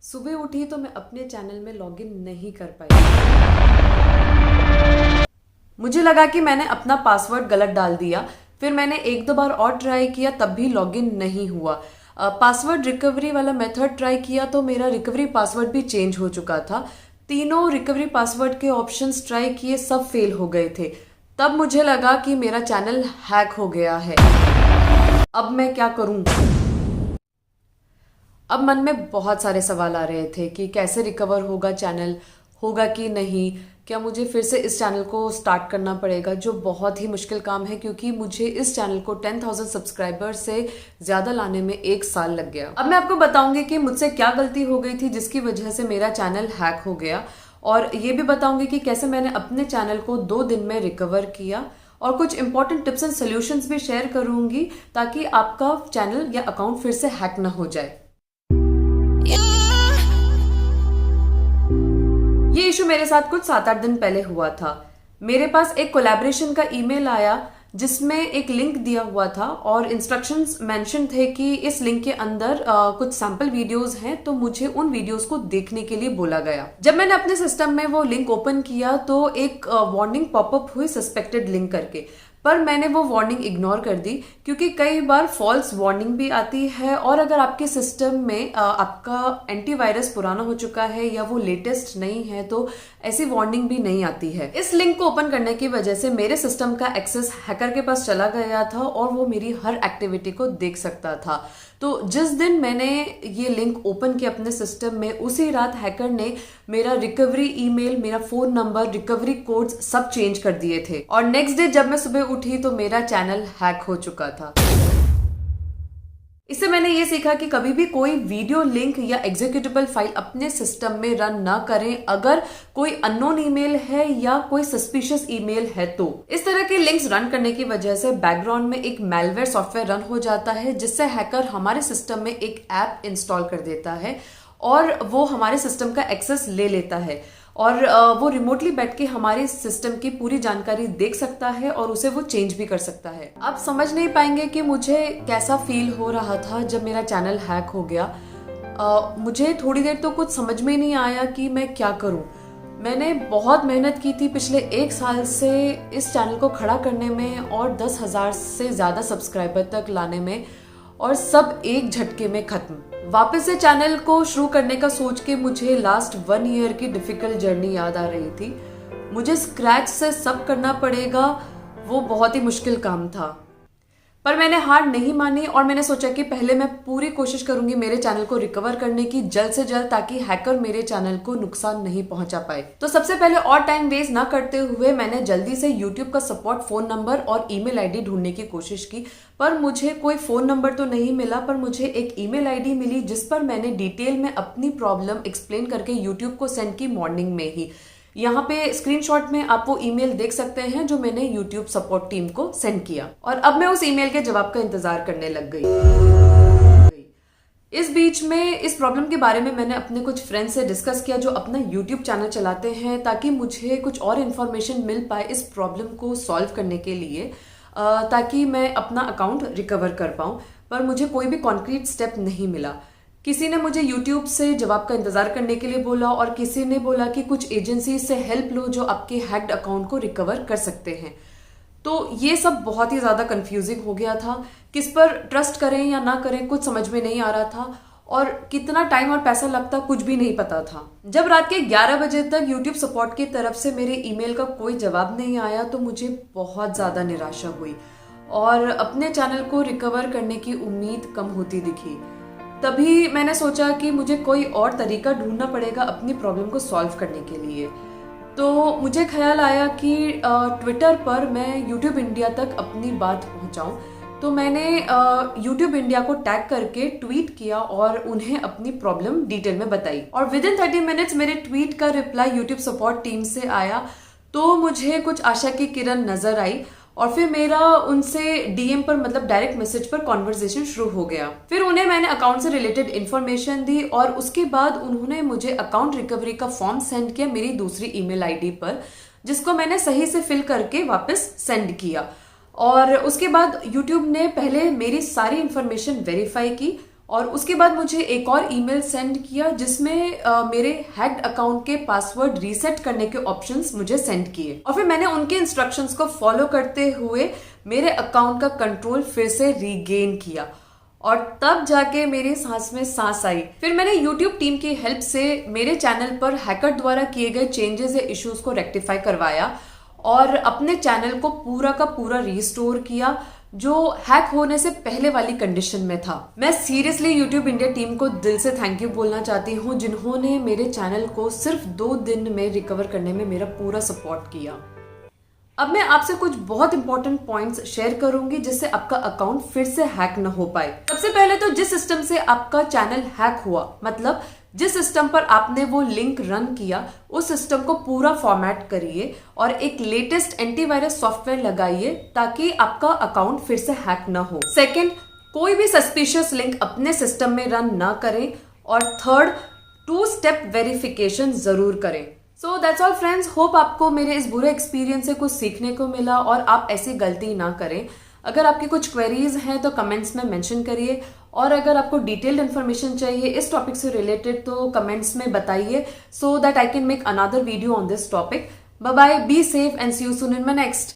सुबह उठी तो मैं अपने चैनल में लॉगिन नहीं कर पाई। मुझे लगा कि मैंने अपना पासवर्ड गलत डाल दिया। फिर मैंने एक दो बार और ट्राई किया, तब भी लॉगिन नहीं हुआ। पासवर्ड रिकवरी वाला मेथड ट्राई किया तो मेरा रिकवरी पासवर्ड भी चेंज हो चुका था। तीनों रिकवरी पासवर्ड के ऑप्शंस ट्राई किए, सब फेल हो गए थे। तब मुझे लगा कि मेरा चैनल हैक हो गया है। अब मैं क्या करूं? अब मन में बहुत सारे सवाल आ रहे थे कि कैसे रिकवर होगा चैनल, होगा कि नहीं, क्या मुझे फिर से इस चैनल को स्टार्ट करना पड़ेगा, जो बहुत ही मुश्किल काम है क्योंकि मुझे इस चैनल को 10,000 सब्सक्राइबर से ज़्यादा लाने में 1 साल लग गया। अब मैं आपको बताऊंगी कि मुझसे क्या गलती हो गई थी जिसकी वजह से मेरा चैनल हैक हो गया, और ये भी बताऊंगी कि कैसे मैंने अपने चैनल को 2 दिन में रिकवर किया, और कुछ इंपॉर्टेंट टिप्स एंड सोल्यूशंस भी शेयर करूंगी ताकि आपका चैनल या अकाउंट फिर से हैक ना हो जाए। ये इशू मेरे साथ कुछ 7-8 दिन पहले हुआ था। मेरे पास एक कोलैबोरेशन का ईमेल आया जिसमें एक लिंक दिया हुआ था और इंस्ट्रक्शंस मेंशन थे कि इस लिंक के अंदर कुछ सैंपल वीडियोस हैं, तो मुझे उन वीडियोस को देखने के लिए बोला गया। जब मैंने अपने सिस्टम में वो लिंक ओपन किया तो एक वार्निंग पॉपअप हुई सस्पेक्टेड लिंक करके, पर मैंने वो वार्निंग इग्नोर कर दी क्योंकि कई बार फॉल्स वार्निंग भी आती है, और अगर आपके सिस्टम में आपका एंटीवायरस पुराना हो चुका है या वो लेटेस्ट नहीं है तो ऐसी वार्निंग भी नहीं आती है। इस लिंक को ओपन करने की वजह से मेरे सिस्टम का एक्सेस हैकर के पास चला गया था और वो मेरी हर एक्टिविटी को देख सकता था। तो जिस दिन मैंने ये लिंक ओपन किया अपने सिस्टम में, उसी रात हैकर ने मेरा रिकवरी ईमेल, मेरा फोन नंबर, रिकवरी कोड्स सब चेंज कर दिए थे, और नेक्स्ट डे जब मैं सुबह उठी तो मेरा चैनल हैक हो चुका था। इससे मैंने ये सीखा कि कभी भी कोई वीडियो लिंक या एग्जीक्यूटेबल फाइल अपने सिस्टम में रन ना करें अगर कोई अननोन ईमेल है या कोई सस्पिशियस ईमेल है। तो इस तरह के लिंक्स रन करने की वजह से बैकग्राउंड में एक मैलवेयर सॉफ्टवेयर रन हो जाता है, जिससे हैकर हमारे सिस्टम में एक ऐप इंस्टॉल कर देता है और वो हमारे सिस्टम का एक्सेस ले लेता है, और वो रिमोटली बैठ के हमारे सिस्टम की पूरी जानकारी देख सकता है और उसे वो चेंज भी कर सकता है। आप समझ नहीं पाएंगे कि मुझे कैसा फील हो रहा था जब मेरा चैनल हैक हो गया। मुझे थोड़ी देर तो कुछ समझ में नहीं आया कि मैं क्या करूं। मैंने बहुत मेहनत की थी पिछले 1 साल से इस चैनल को खड़ा करने में और 10,000 से ज़्यादा सब्सक्राइबर तक लाने में, और सब एक झटके में खत्म। वापस से चैनल को शुरू करने का सोच के मुझे लास्ट 1 ईयर की डिफिकल्ट जर्नी याद आ रही थी। मुझे स्क्रैच से सब करना पड़ेगा, वो बहुत ही मुश्किल काम था। पर मैंने हार नहीं मानी और मैंने सोचा कि पहले मैं पूरी कोशिश करूंगी मेरे चैनल को रिकवर करने की जल्द से जल्द, ताकि हैकर मेरे चैनल को नुकसान नहीं पहुंचा पाए। तो सबसे पहले और टाइम वेस्ट ना करते हुए मैंने जल्दी से YouTube का सपोर्ट फोन नंबर और ईमेल आईडी ढूंढने की कोशिश की, पर मुझे कोई फोन नंबर तो नहीं मिला, पर मुझे एक ईमेल आईडी मिली जिस पर मैंने डिटेल में अपनी प्रॉब्लम एक्सप्लेन करके YouTube को सेंड की मॉर्निंग में ही। यहाँ पे स्क्रीनशॉट में आप वो ईमेल देख सकते हैं जो मैंने YouTube सपोर्ट टीम को सेंड किया, और अब मैं उस ईमेल के जवाब का इंतजार करने लग गई। इस बीच में इस प्रॉब्लम के बारे में मैंने अपने कुछ फ्रेंड्स से डिस्कस किया जो अपना YouTube चैनल चलाते हैं, ताकि मुझे कुछ और इन्फॉर्मेशन मिल पाए इस प्रॉब्लम को सॉल्व करने के लिए, ताकि मैं अपना अकाउंट रिकवर कर पाऊँ। पर मुझे कोई भी कॉन्क्रीट स्टेप नहीं मिला। किसी ने मुझे YouTube से जवाब का इंतजार करने के लिए बोला, और किसी ने बोला कि कुछ एजेंसी से हेल्प लो जो आपके हैक्ड अकाउंट को रिकवर कर सकते हैं। तो ये सब बहुत ही ज्यादा कंफ्यूजिंग हो गया था। किस पर ट्रस्ट करें या ना करें कुछ समझ में नहीं आ रहा था, और कितना टाइम और पैसा लगता कुछ भी नहीं पता था। जब रात के 11 बजे तक YouTube सपोर्ट की तरफ से मेरे ईमेल का कोई जवाब नहीं आया तो मुझे बहुत ज्यादा निराशा हुई और अपने चैनल को रिकवर करने की उम्मीद कम होती दिखी। तभी मैंने सोचा कि मुझे कोई और तरीका ढूंढना पड़ेगा अपनी प्रॉब्लम को सॉल्व करने के लिए। तो मुझे ख्याल आया कि ट्विटर पर मैं YouTube इंडिया तक अपनी बात पहुंचाऊं। तो मैंने YouTube इंडिया को टैग करके ट्वीट किया और उन्हें अपनी प्रॉब्लम डिटेल में बताई, और विद इन 30 मिनट्स मेरे ट्वीट का रिप्लाई YouTube सपोर्ट टीम से आया। तो मुझे कुछ आशा की किरण नजर आई, और फिर मेरा उनसे डीएम पर, मतलब डायरेक्ट मैसेज पर कॉन्वर्सेशन शुरू हो गया। फिर उन्हें मैंने अकाउंट से रिलेटेड इन्फॉर्मेशन दी, और उसके बाद उन्होंने मुझे अकाउंट रिकवरी का फॉर्म सेंड किया मेरी दूसरी ईमेल आईडी पर, जिसको मैंने सही से फिल करके वापस सेंड किया। और उसके बाद YouTube ने पहले मेरी सारी इन्फॉर्मेशन वेरीफाई की, और उसके बाद मुझे एक और ईमेल सेंड किया जिसमें मेरे हैक्ड अकाउंट के पासवर्ड रीसेट करने के ऑप्शंस मुझे सेंड किए और फिर मैंने उनके इंस्ट्रक्शंस को फॉलो करते हुए मेरे अकाउंट का कंट्रोल फिर से रीगेन किया और तब जाके मेरी सांस में सांस आई। फिर मैंने YouTube टीम की हेल्प से मेरे चैनल पर हैकर द्वारा किए गए चेंजेस या इश्यूज को रेक्टिफाई करवाया और अपने चैनल को पूरा का पूरा रिस्टोर किया जो हैक होने से पहले वाली कंडीशन में था। मैं सीरियसली YouTube इंडिया टीम को दिल से थैंक यू बोलना चाहती हूँ जिन्होंने मेरे चैनल को सिर्फ 2 दिन में रिकवर करने में मेरा पूरा सपोर्ट किया। अब मैं आपसे कुछ बहुत इंपॉर्टेंट पॉइंट्स शेयर करूंगी जिससे आपका अकाउंट फिर से हैक न हो पाए। सबसे पहले तो जिस सिस्टम से आपका चैनल हैक हुआ, मतलब जिस सिस्टम पर आपने वो लिंक रन किया, उस सिस्टम को पूरा फॉर्मेट करिए और एक लेटेस्ट एंटीवायरस सॉफ्टवेयर लगाइए ताकि आपका अकाउंट फिर से हैक न हो। सेकेंड, कोई भी सस्पिशियस लिंक अपने सिस्टम में रन न करें और थर्ड, 2 स्टेप वेरिफिकेशन जरूर करें। So that's all friends, hope आपको मेरे इस बुरे एक्सपीरियंस से कुछ सीखने को मिला और आप ऐसी गलती ना करें। अगर आपकी कुछ क्वेरीज हैं तो कमेंट्स में मेंशन करिए और अगर आपको डिटेल्ड इन्फॉर्मेशन चाहिए इस टॉपिक से रिलेटेड तो कमेंट्स में बताइए so that I can make another video on this topic. Bye bye, be safe and see you soon in my next.